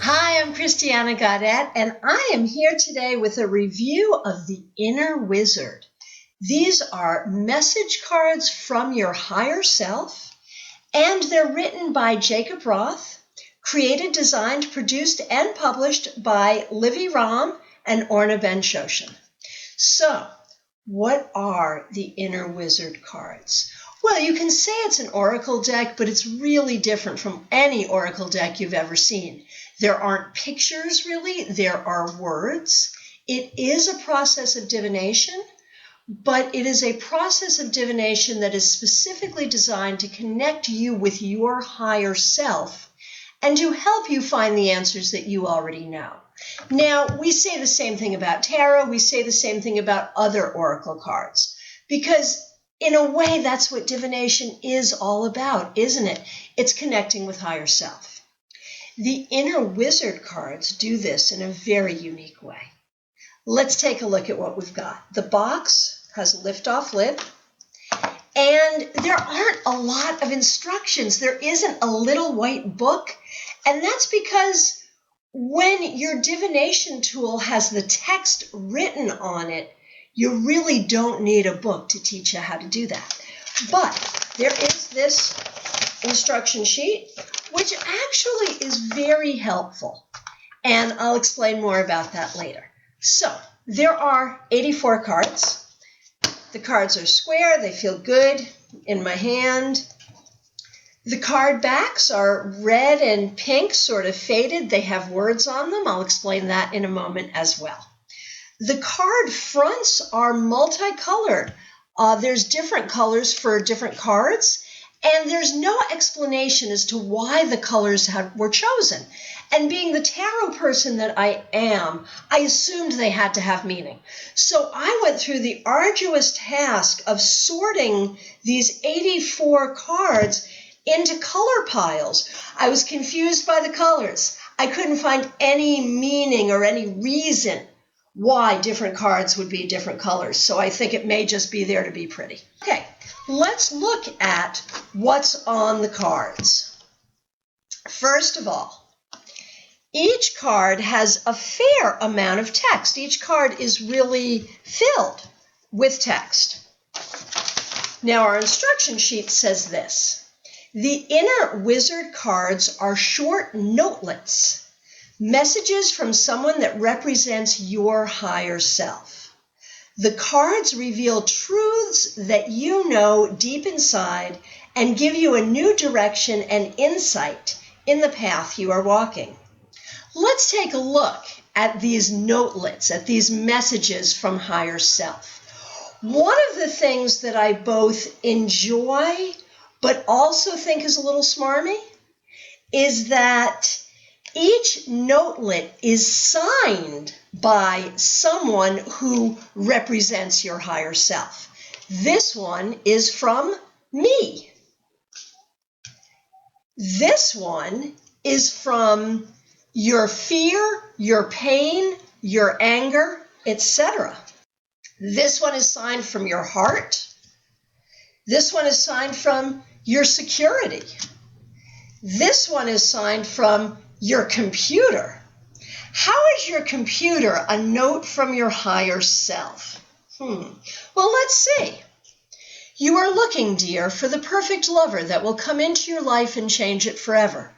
Hi, I'm Christiana Gaudet, and I am here today with a review of the Inner Wizard. These are message cards from your higher self, and they're written by Jacob Roth, created, designed, produced, and published by Livy Ram and Orna Ben-Shoshan. So, what are the Inner Wizard cards? Well, you can say it's an oracle deck, but it's really different from any oracle deck you've ever seen. There aren't pictures, really. There are words. It is a process of divination, but it is a process of divination that is specifically designed to connect you with your higher self and to help you find the answers that you already know. Now, we say the same thing about tarot. We say the same thing about other oracle cards, because in a way, that's what divination is all about, isn't it? It's connecting with higher self. The Inner Wizard cards do this in a very unique way. Let's take a look at what we've got. The box has a lift-off lid, and there aren't a lot of instructions. There isn't a little white book, and that's because when your divination tool has the text written on it, you really don't need a book to teach you how to do that. But there is this instruction sheet, which actually is very helpful. And I'll explain more about that later. So, there are 84 cards. The cards are square. They feel good in my hand. The card backs are red and pink, sort of faded. They have words on them. I'll explain that in a moment as well. The card fronts are multicolored. There's different colors for different cards, and there's no explanation as to why the colors were chosen. And being the tarot person that I am, I assumed they had to have meaning. So I went through the arduous task of sorting these 84 cards into color piles. I was confused by the colors. I couldn't find any meaning or any reason why different cards would be different colors. So I think it may just be there to be pretty. Okay, let's look at what's on the cards. First of all, each card has a fair amount of text. Each card is really filled with text. Now our instruction sheet says this: the Inner Wizard cards are short notelets, messages from someone that represents your higher self. The cards reveal truths that you know deep inside and give you a new direction and insight in the path you are walking. Let's take a look at these notelets, at these messages from higher self. One of the things that I both enjoy but also think is a little smarmy is that each notelet is signed by someone who represents your higher self. This one is from me. This one is from your fear, your pain, your anger, etc. This one is signed from your heart. This one is signed from your security. This one is signed from your computer. How is your computer a note from your higher self? Well, let's see. You are looking, dear, for the perfect lover that will come into your life and change it forever.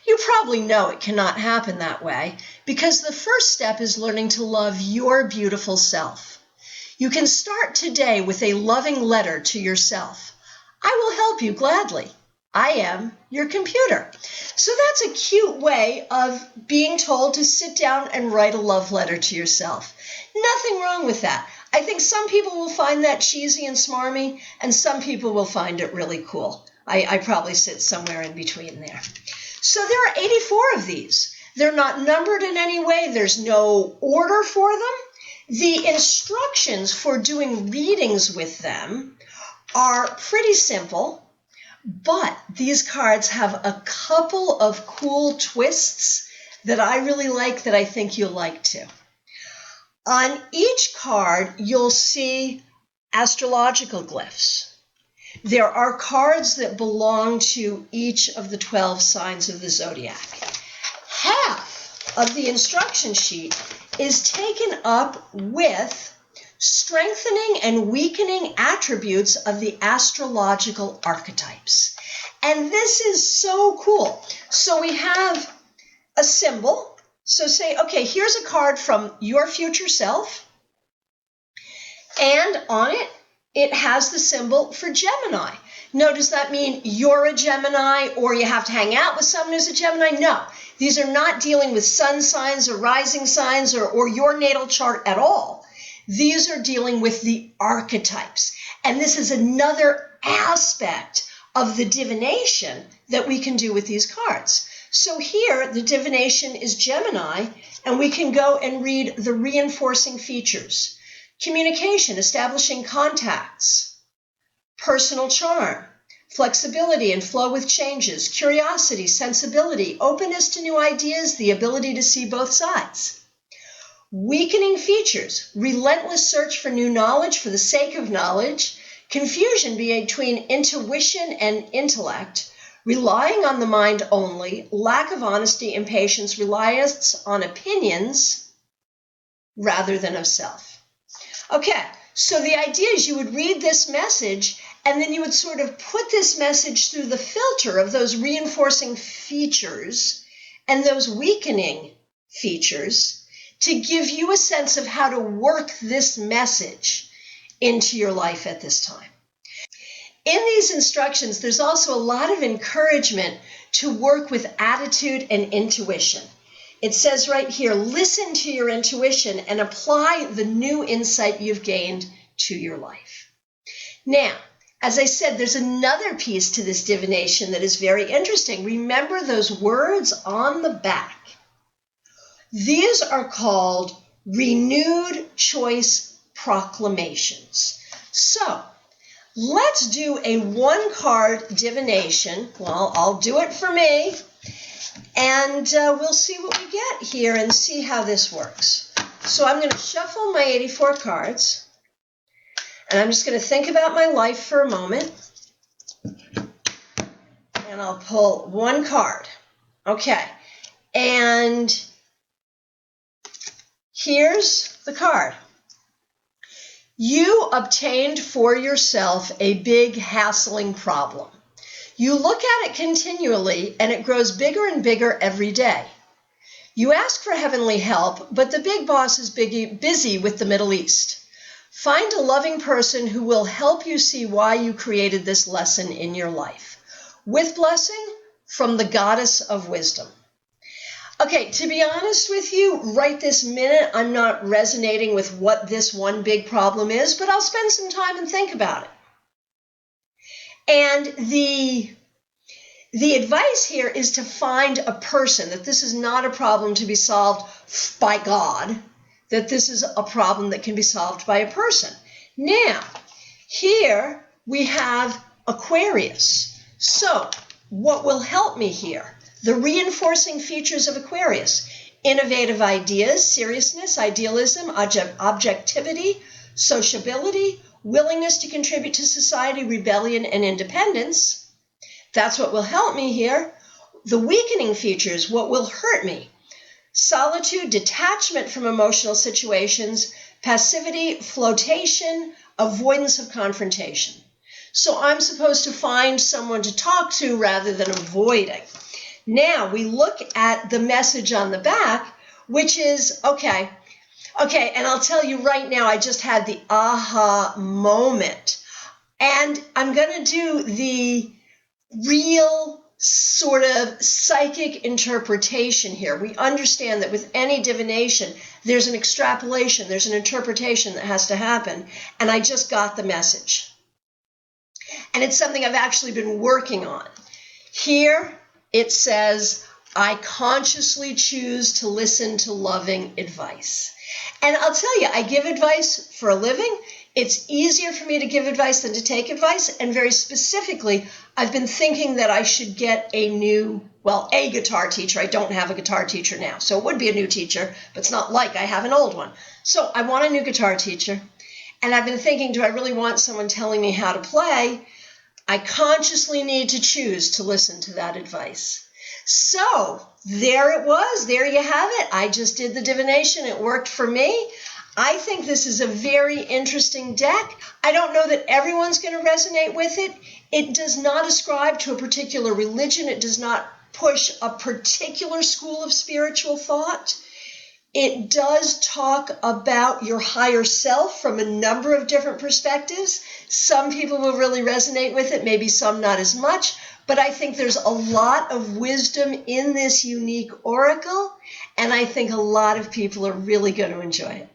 You probably know it cannot happen that way, because the first step is learning to love your beautiful self. You can start today with a loving letter to yourself. I will help you gladly. I am your computer. So that's a cute way of being told to sit down and write a love letter to yourself. Nothing wrong with that. I think some people will find that cheesy and smarmy, and some people will find it really cool. I probably sit somewhere in between there. So there are 84 of these. They're not numbered in any way. There's no order for them. The instructions for doing readings with them are pretty simple. But these cards have a couple of cool twists that I really like, that I think you'll like too. On each card, you'll see astrological glyphs. There are cards that belong to each of the 12 signs of the zodiac. Half of the instruction sheet is taken up with strengthening and weakening attributes of the astrological archetypes. And this is so cool. So we have a symbol. So say, okay, here's a card from your future self. And on it, it has the symbol for Gemini. Now, does that mean you're a Gemini or you have to hang out with someone who's a Gemini? No. These are not dealing with sun signs or rising signs or your natal chart at all. These are dealing with the archetypes. And this is another aspect of the divination that we can do with these cards. So here, the divination is Gemini, and we can go and read the reinforcing features. Communication, establishing contacts, personal charm, flexibility and flow with changes, curiosity, sensibility, openness to new ideas, the ability to see both sides. Weakening features, relentless search for new knowledge for the sake of knowledge, confusion between intuition and intellect, relying on the mind only, lack of honesty, impatience, reliance on opinions rather than of self. Okay, so the idea is you would read this message and then you would sort of put this message through the filter of those reinforcing features and those weakening features to give you a sense of how to work this message into your life at this time. In these instructions, there's also a lot of encouragement to work with attitude and intuition. It says right here, listen to your intuition and apply the new insight you've gained to your life. Now, as I said, there's another piece to this divination that is very interesting. Remember those words on the back. These are called renewed choice proclamations. So, let's do a one-card divination. Well, I'll do it for me. And we'll see what we get here and see how this works. So I'm going to shuffle my 84 cards. And I'm just going to think about my life for a moment. And I'll pull one card. Okay. And here's the card. You obtained for yourself a big hassling problem. You look at it continually, and it grows bigger and bigger every day. You ask for heavenly help, but the big boss is busy with the Middle East. Find a loving person who will help you see why you created this lesson in your life. With blessing from the Goddess of Wisdom. Okay, to be honest with you, right this minute, I'm not resonating with what this one big problem is, but I'll spend some time and think about it. And the advice here is to find a person, that this is not a problem to be solved by God, that this is a problem that can be solved by a person. Now, here we have Aquarius. So, what will help me here? The reinforcing features of Aquarius: innovative ideas, seriousness, idealism, objectivity, sociability, willingness to contribute to society, rebellion, and independence. That's what will help me here. The weakening features, what will hurt me: solitude, detachment from emotional situations, passivity, flotation, avoidance of confrontation. So I'm supposed to find someone to talk to rather than avoiding. Now we look at the message on the back, which is, okay, and I'll tell you right now, I just had the aha moment. And I'm going to do the real sort of psychic interpretation here. We understand that with any divination, there's an extrapolation, there's an interpretation that has to happen. And I just got the message. And it's something I've actually been working on. Here it says, I consciously choose to listen to loving advice. And I'll tell you, I give advice for a living. It's easier for me to give advice than to take advice. And very specifically, I've been thinking that I should get a guitar teacher. I don't have a guitar teacher now, so it would be a new teacher, but it's not like I have an old one. So I want a new guitar teacher. And I've been thinking, do I really want someone telling me how to play? I consciously need to choose to listen to that advice. So there it was. There you have it. I just did the divination. It worked for me. I think this is a very interesting deck. I don't know that everyone's going to resonate with it. It does not ascribe to a particular religion. It does not push a particular school of spiritual thought. It does talk about your higher self from a number of different perspectives. Some people will really resonate with it, maybe some not as much, but I think there's a lot of wisdom in this unique oracle, and I think a lot of people are really going to enjoy it.